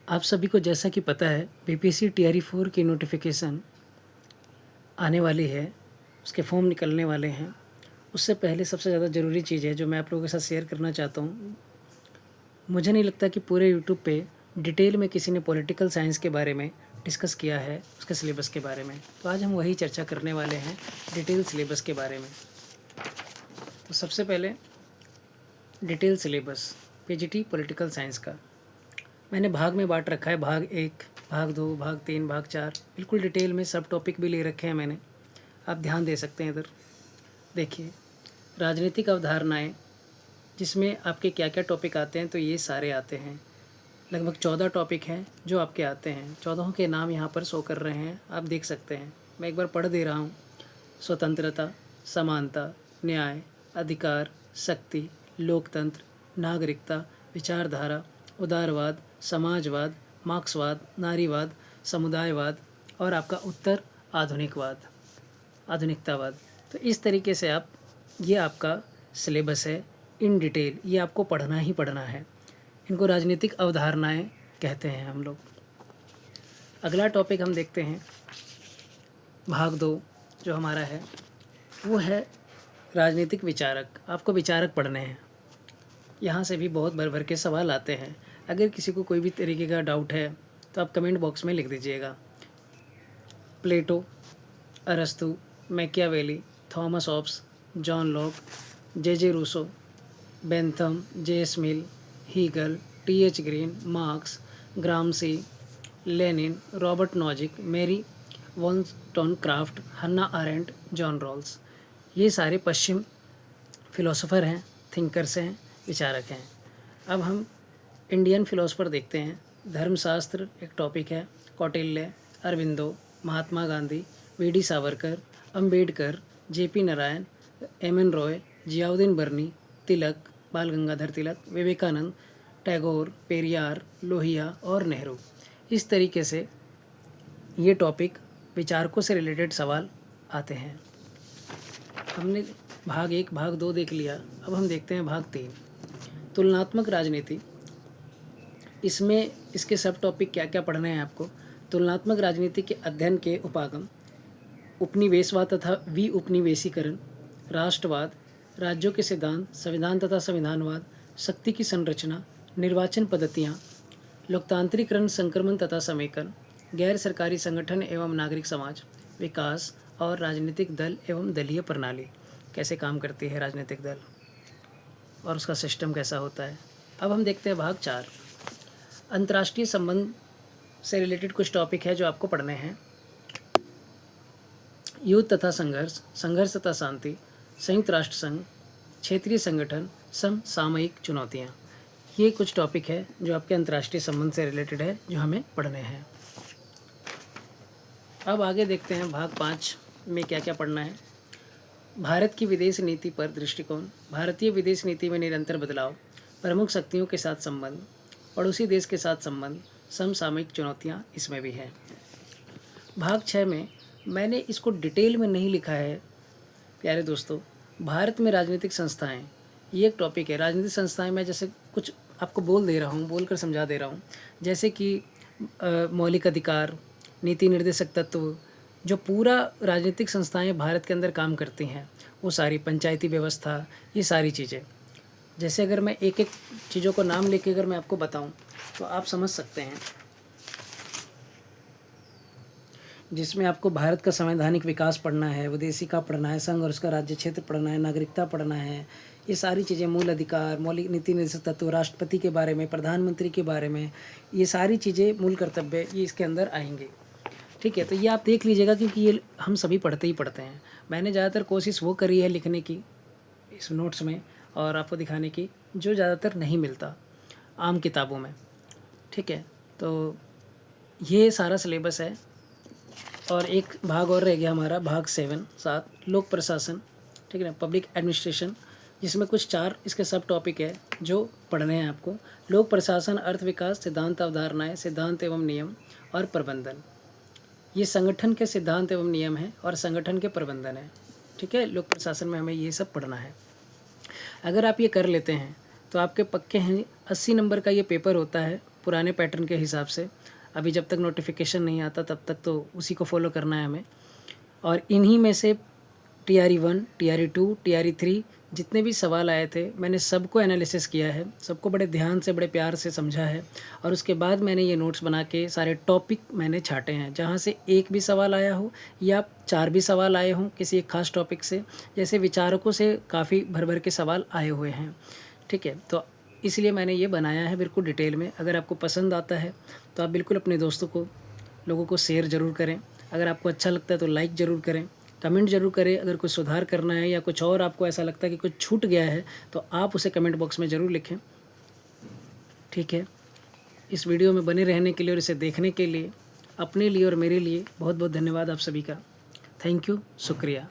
आप सभी को जैसा कि पता है बीपीएससी टीआरई 4 की नोटिफिकेशन आने वाली है, उसके फॉर्म निकलने वाले हैं। उससे पहले सबसे ज़्यादा ज़रूरी चीज़ है जो मैं आप लोगों के साथ शेयर करना चाहता हूँ। मुझे नहीं लगता कि पूरे यूट्यूब पे डिटेल में किसी ने पॉलिटिकल साइंस के बारे में डिस्कस किया है, उसके सिलेबस के बारे में। तो आज हम वही चर्चा करने वाले हैं, डिटेल सिलेबस के बारे में। तो सबसे पहले detail syllabus PGT political science का मैंने भाग में बांट रखा है, भाग 1, भाग 2, भाग 3, भाग 4। बिल्कुल डिटेल में सब टॉपिक भी ले रखे हैं मैंने, आप ध्यान दे सकते हैं इधर। देखिए, राजनीतिक अवधारणाएं, जिसमें आपके क्या क्या टॉपिक आते हैं, तो ये सारे आते हैं। लगभग 14 टॉपिक हैं जो आपके आते हैं। 14 के नाम यहाँ पर शो कर रहे हैं, आप देख सकते हैं। मैं एक बार पढ़ दे रहा हूँ। स्वतंत्रता, समानता, न्याय, अधिकार, शक्ति, लोकतंत्र, नागरिकता, विचारधारा, उदारवाद, समाजवाद, मार्क्सवाद, नारीवाद, समुदायवाद और आपका उत्तर आधुनिकवाद, आधुनिकतावाद। तो इस तरीके से ये आपका सिलेबस है इन डिटेल, ये आपको पढ़ना ही पढ़ना है। इनको राजनीतिक अवधारणाएं कहते हैं हम लोग। अगला टॉपिक हम देखते हैं, भाग 2 जो हमारा है वो है राजनीतिक विचारक। आपको विचारक पढ़ने हैं। यहाँ से भी बहुत भर भर के सवाल आते हैं। अगर किसी को कोई भी तरीके का डाउट है तो आप कमेंट बॉक्स में लिख दीजिएगा। प्लेटो, अरस्तु, Machiavelli, Thomas Hobbes, John Locke, J Rousseau, Bentham, J S. Mill, Hegel, T H. Green, Marx, Gramsci, Lenin, Robert Nozick, Mary Wollstonecraft, Hannah Arendt, John Rawls, ये सारे पश्चिम फिलोसोफर हैं, थिंकर्स हैं, विचारक हैं। अब हम इंडियन फिलोसोफर देखते हैं। धर्मशास्त्र एक टॉपिक है। कौटिल्य, अरविंदो, महात्मा गांधी, वी.डी. सावरकर, अंबेडकर, जे.पी. नारायण, एम.एन. रॉय, जियाउद्दीन बर्नी, तिलक, बाल गंगाधर तिलक, विवेकानंद, टैगोर, पेरियार, लोहिया और नेहरू। इस तरीके से ये टॉपिक विचारकों से रिलेटेड सवाल आते हैं। हमने भाग 1, भाग 2 देख लिया। अब हम देखते हैं भाग 3, तुलनात्मक राजनीति। इसमें इसके सब टॉपिक क्या क्या पढ़ने हैं आपको। तुलनात्मक राजनीति के अध्ययन के उपागम, उपनिवेशवाद तथा उपनिवेशीकरण, राष्ट्रवाद, राज्यों के सिद्धांत, संविधान तथा संविधानवाद, शक्ति की संरचना, निर्वाचन पद्धतियाँ, लोकतांत्रिकरण, संक्रमण तथा समेकन, गैर सरकारी संगठन एवं नागरिक समाज, विकास और राजनीतिक दल एवं दलीय प्रणाली, कैसे काम करती है राजनीतिक दल और उसका सिस्टम कैसा होता है। अब हम देखते हैं भाग 4, अंतर्राष्ट्रीय संबंध से रिलेटेड कुछ टॉपिक है जो आपको पढ़ने हैं। युद्ध तथा संघर्ष, संघर्ष तथा शांति, संयुक्त राष्ट्र संघ, क्षेत्रीय संगठन, समसामयिक चुनौतियाँ। ये कुछ टॉपिक है जो आपके अंतर्राष्ट्रीय संबंध से रिलेटेड है, जो हमें पढ़ने हैं। अब आगे देखते हैं भाग 5 में क्या क्या पढ़ना है। भारत की विदेश नीति पर दृष्टिकोण, भारतीय विदेश नीति में निरंतर बदलाव, प्रमुख शक्तियों के साथ संबंध, पड़ोसी देश के साथ संबंध, समसामयिक चुनौतियाँ इसमें भी हैं। भाग 6 में मैंने इसको डिटेल में नहीं लिखा है प्यारे दोस्तों। भारत में राजनीतिक संस्थाएं, ये एक टॉपिक है। राजनीतिक संस्थाएं मैं जैसे कुछ आपको बोल दे रहा हूँ, बोल कर समझा दे रहा हूँ। जैसे कि मौलिक अधिकार, नीति निर्देशक तत्व, जो पूरा राजनीतिक संस्थाएं भारत के अंदर काम करती हैं, वो सारी, पंचायती व्यवस्था, ये सारी चीज़ें। जैसे अगर मैं एक एक चीज़ों को नाम लेके अगर मैं आपको बताऊं तो आप समझ सकते हैं। जिसमें आपको भारत का संवैधानिक विकास पढ़ना है, विदेशिका पढ़ना है, संघ और उसका राज्य क्षेत्र पढ़ना है, नागरिकता पढ़ना है, ये सारी चीज़ें, मूल अधिकार, मौलिक नीति निर्देशक तत्व, राष्ट्रपति के बारे में, प्रधानमंत्री के बारे में, ये सारी चीज़ें, मूल कर्तव्य, ये इसके अंदर आएंगे। ठीक है, तो ये आप देख लीजिएगा क्योंकि ये हम सभी पढ़ते ही पढ़ते हैं। मैंने ज़्यादातर कोशिश वो करी है लिखने की इस नोट्स में और आपको दिखाने की, जो ज़्यादातर नहीं मिलता आम किताबों में। ठीक है, तो ये सारा सिलेबस है। और एक भाग और रह गया हमारा, भाग 7, लोक प्रशासन। ठीक है ना, पब्लिक एडमिनिस्ट्रेशन, जिसमें कुछ 4 इसके सब टॉपिक है जो पढ़ने हैं आपको। लोक प्रशासन, अर्थ विकास, सिद्धांत अवधारणाएं, सिद्धांत एवं नियम और प्रबंधन। ये संगठन के सिद्धांत एवं नियम है और संगठन के प्रबंधन है। ठीक है, लोक प्रशासन में हमें ये सब पढ़ना है। अगर आप ये कर लेते हैं तो आपके पक्के हैं 80 नंबर का ये पेपर होता है पुराने पैटर्न के हिसाब से। अभी जब तक नोटिफिकेशन नहीं आता तब तक तो उसी को फॉलो करना है हमें। और इन्हीं में से TRE1, TRE2, TRE3 जितने भी सवाल आए थे मैंने सबको एनालिसिस किया है, सबको बड़े ध्यान से बड़े प्यार से समझा है और उसके बाद मैंने ये नोट्स बना के सारे टॉपिक मैंने छाँटे हैं। जहाँ से एक भी सवाल आया हो या 4 भी सवाल आए हों किसी एक ख़ास टॉपिक से, जैसे विचारकों से काफ़ी भर के सवाल आए हुए हैं। ठीक है, तो इसलिए मैंने ये बनाया है बिल्कुल डिटेल में। अगर आपको पसंद आता है तो आप बिल्कुल अपने दोस्तों को, लोगों को शेयर ज़रूर करें। अगर आपको अच्छा लगता है तो लाइक ज़रूर करें, कमेंट ज़रूर करें। अगर कुछ सुधार करना है या कुछ और आपको ऐसा लगता है कि कुछ छूट गया है तो आप उसे कमेंट बॉक्स में ज़रूर लिखें। ठीक है, इस वीडियो में बने रहने के लिए और इसे देखने के लिए अपने लिए और मेरे लिए बहुत बहुत धन्यवाद आप सभी का। थैंक यू, शुक्रिया।